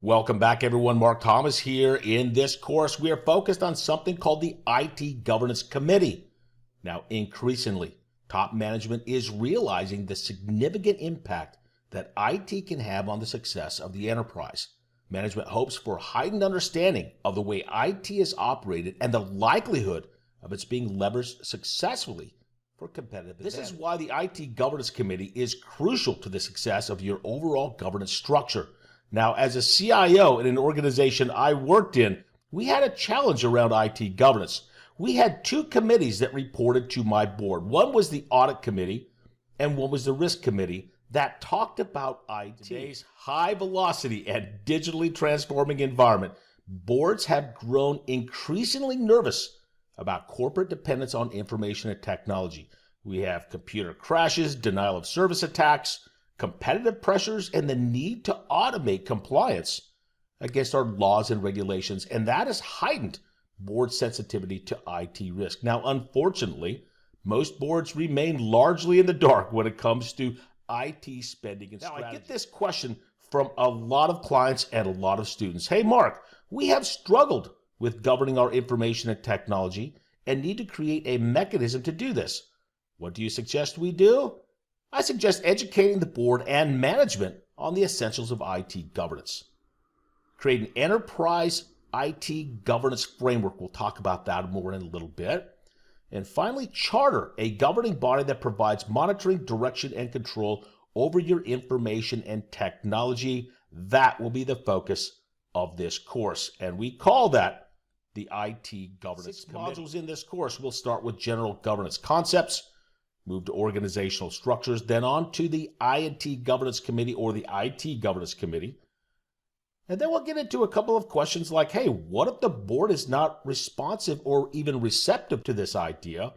Welcome back, everyone. Mark Thomas here. In this course, we are focused on something called the IT Governance Committee. Now, increasingly, top management is realizing the significant impact that IT can have on the success of the enterprise. Management hopes for heightened understanding of the way IT is operated and the likelihood of its being leveraged successfully for competitive advantage. This is why the IT Governance Committee is crucial to the success of your overall governance structure. Now, as a CIO in an organization I worked in, we had a challenge around IT governance. We had two committees that reported to my board. One was the Audit Committee, and one was the Risk Committee that talked about IT. Today's high-velocity and digitally transforming environment, boards have grown increasingly nervous about corporate dependence on information and technology. We have computer crashes, denial of service attacks, competitive pressures, and the need to automate compliance against our laws and regulations, and that has heightened board sensitivity to IT risk. Now, unfortunately, most boards remain largely in the dark when it comes to IT spending and strategy. Now, I get this question from a lot of clients and a lot of students. Hey, Mark, we have struggled with governing our information and technology and need to create a mechanism to do this. What do you suggest we do? I suggest educating the board and management on the essentials of IT governance. Create an enterprise IT governance framework. We'll talk about that more in a little bit. And finally, charter a governing body that provides monitoring, direction, and control over your information and technology. That will be the focus of this course. And we call that the IT Governance Committee. 6 modules in this course. We'll start with general governance concepts, move to organizational structures, then on to the IT Governance Committee or the IT Governance Committee. And then we'll get into a couple of questions like, hey, what if the board is not responsive or even receptive to this idea?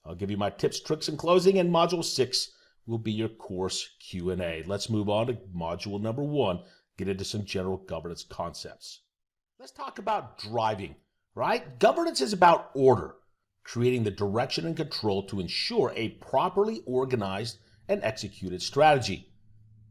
I'll give you my tips, tricks, and closing, and Module 6 will be your course Q&A. Let's move on to Module number 1, get into some general governance concepts. Let's talk about driving, right? Governance is about order, creating the direction and control to ensure a properly organized and executed strategy.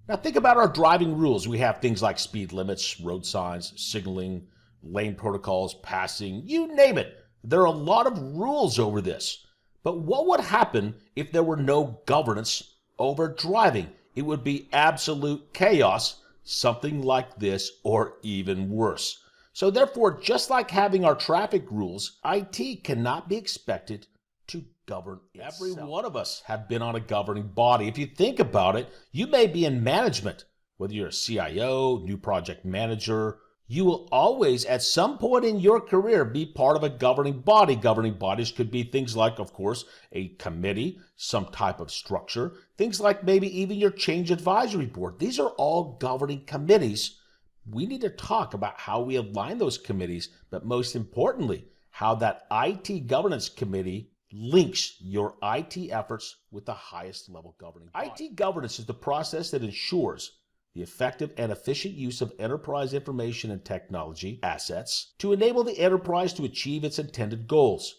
Now think about our driving rules. We have things like speed limits, road signs, signaling, lane protocols, passing, you name it. There are a lot of rules over this. But what would happen if there were no governance over driving? It would be absolute chaos, something like this or even worse. So therefore, just like having our traffic rules, IT cannot be expected to govern itself. Every one of us have been on a governing body. If you think about it, you may be in management, whether you're a CIO, new project manager, you will always at some point in your career be part of a governing body. Governing bodies could be things like, of course, a committee, some type of structure, things like maybe even your change advisory board. These are all governing committees. We need to talk about how we align those committees, but most importantly, how that IT Governance Committee links your IT efforts with the highest level governing body. IT governance is the process that ensures the effective and efficient use of enterprise information and technology assets to enable the enterprise to achieve its intended goals.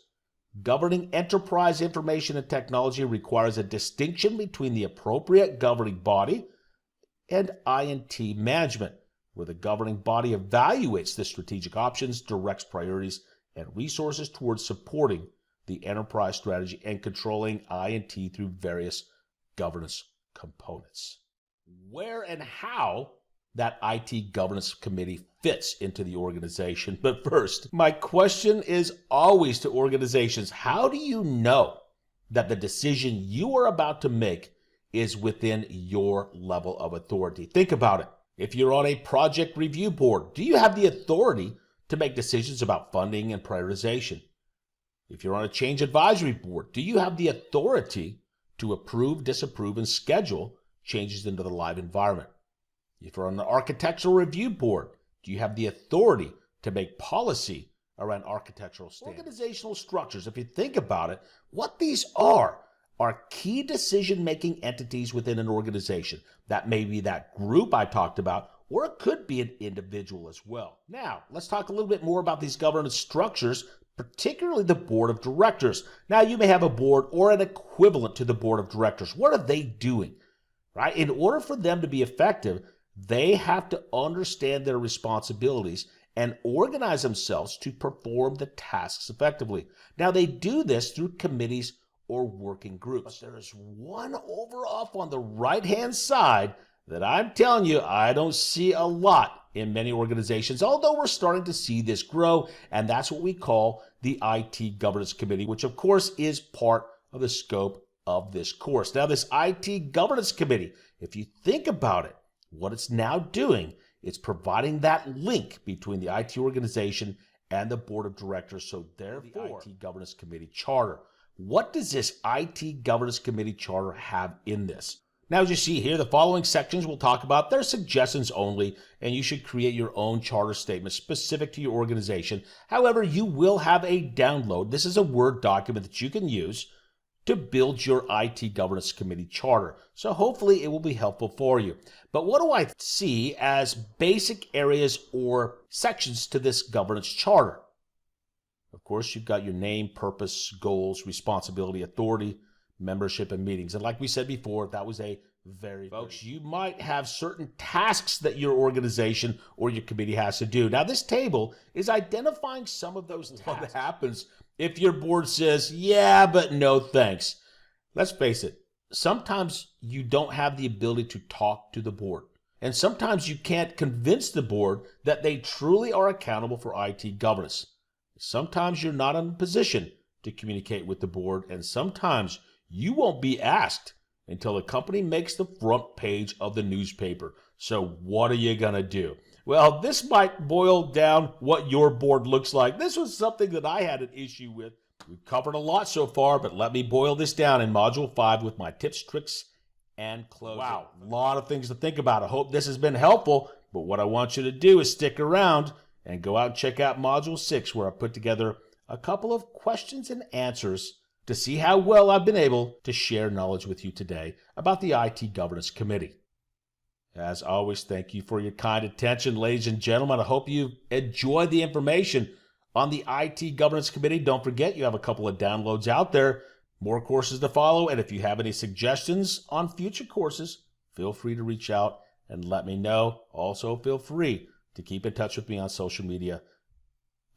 Governing enterprise information and technology requires a distinction between the appropriate governing body and I&T management, where the governing body evaluates the strategic options, directs priorities and resources towards supporting the enterprise strategy and controlling I&T through various governance components. Where and how that IT Governance Committee fits into the organization. But first, my question is always to organizations, how do you know that the decision you are about to make is within your level of authority? Think about it. If you're on a project review board, do you have the authority to make decisions about funding and prioritization? If you're on a change advisory board, do you have the authority to approve, disapprove, and schedule changes into the live environment? If you're on the architectural review board, do you have the authority to make policy around architectural standards? Organizational structures, if you think about it, what these are key decision-making entities within an organization. That may be that group I talked about, or it could be an individual as well. Now, let's talk a little bit more about these governance structures, particularly the board of directors. Now, you may have a board or an equivalent to the board of directors. What are they doing? Right? In order for them to be effective, They have to understand their responsibilities and organize themselves to perform the tasks effectively. Now, they do this through committees or working groups. But there is one over off on the right-hand side that I'm telling you I don't see a lot in many organizations, although we're starting to see this grow, and that's what we call the IT Governance Committee, which of course is part of the scope of this course. Now, this IT Governance Committee, if you think about it, what it's now doing, it's providing that link between the IT organization and the board of directors. So therefore, the IT Governance Committee charter. What does this IT Governance Committee charter have in this? Now, as you see here, the following sections we'll talk about, they're suggestions only, and you should create your own charter statement specific to your organization. However, you will have a download. This is a Word document that you can use to build your IT Governance Committee charter. So hopefully it will be helpful for you. But what do I see as basic areas or sections to this governance charter? Of course, you've got your name, purpose, goals, responsibility, authority, membership, and meetings. And like we said before, that was a folks, you might have certain tasks that your organization or your committee has to do. Now, this table is identifying some of those tasks. What happens if your board says, yeah, but no thanks? Let's face it, sometimes you don't have the ability to talk to the board. And sometimes you can't convince the board that they truly are accountable for IT governance. Sometimes you're not in a position to communicate with the board, and sometimes you won't be asked until the company makes the front page of the newspaper. So what are you going to do? Well, this might boil down what your board looks like. This was something that I had an issue with. We've covered a lot so far, but let me boil this down in Module 5 with my tips, tricks, and closing. Wow, a lot of things to think about. I hope this has been helpful, but what I want you to do is stick around and go out and check out Module 6, where I put together a couple of questions and answers to see how well I've been able to share knowledge with you today about the IT Governance Committee. As always, thank you for your kind attention, ladies and gentlemen. I hope you enjoyed the information on the IT Governance Committee. Don't forget, you have a couple of downloads out there, more courses to follow, and if you have any suggestions on future courses, feel free to reach out and let me know. Also, feel free to keep in touch with me on social media.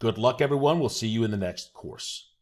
Good luck, everyone. We'll see you in the next course.